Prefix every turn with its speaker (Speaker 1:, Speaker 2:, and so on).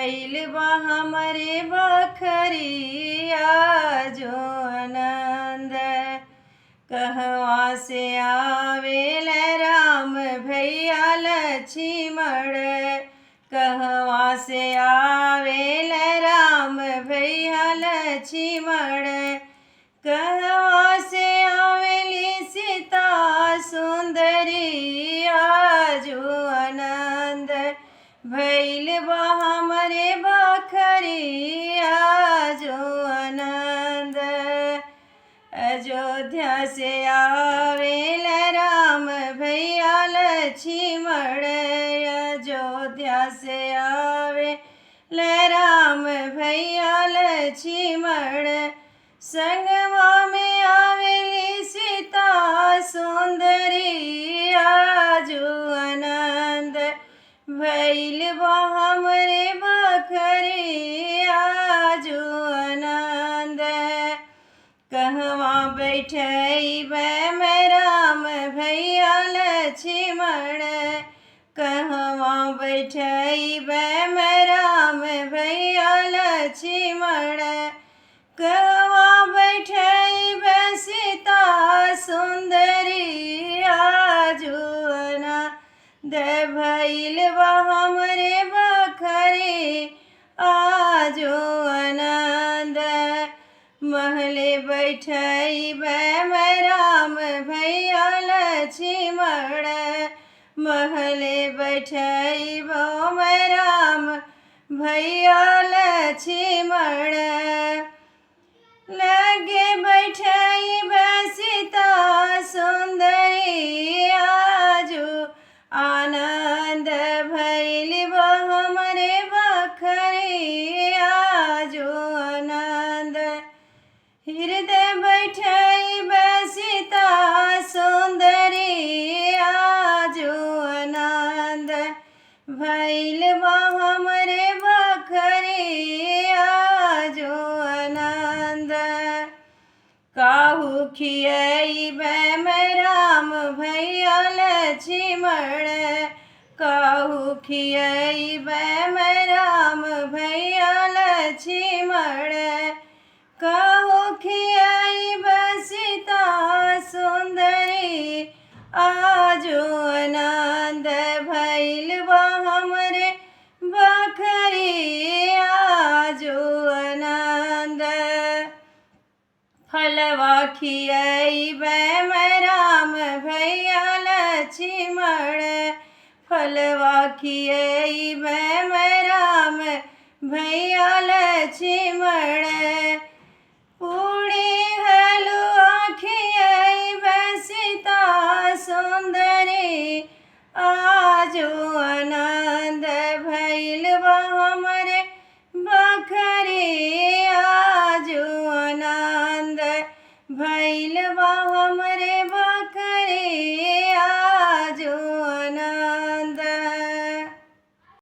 Speaker 1: भइल बा हमरे बखरिया जो आनंद। कहवा से आवेल राम भैया लक्ष्मण, कहवा से आवेल राम भैया लक्ष्मण। कहवा से आवेली सीता सुंदरी आजो आनंद। भइल बा हमरे बखरी आजो आनंद। अयोध्या से आवेल राम भैया लक्ष्मण, अयोध्या से आवेल राम भैया लक्ष्मण। संगवा में आवेली सीता सुंदरी आजो आनंद। भइल बा हमरे बखरी आजो आनंद। कहवा बैठइबे मैं राम भैया लक्ष्मण, कहवा बैठइबे मैं राम भैया लक्ष्मण। कहवा बैठइबे सीता सुंदरी आजो आनंद। भइल बा हमरे बखरी आजो आनंद। महले बैठइबे मैं राम भैया लक्ष्मण, महले बैठइबो मैं राम भैया लक्ष्मण। लगे बैठइबे सीता सुंदरी आजो आनंद। भइल बा हमरे बखरी आजो आनंद। हृदय बैठइबे सीता सुंदरी आजो आनंद। भइल बा हमरे बखरी आजो आनंद। काहू खियइबे मैं राम भैया लक्ष्मण, काहू खियइबे मैं राम भैया लक्ष्मण। काहू खियइबे सीता सुंदरी आजो आनंद। भइल बा हमरे बखरी आजो आनंद। फलवा खियइबे मैं राम भैया लक्ष्मण, फलवा खियइबे मैं राम भैया लक्ष्मण। पूड़ी हलवा खियइबे सीता सुंदरी आजो आनंद। भइल बा हमरे बखरी आजो आनंद। भइल बा हमरे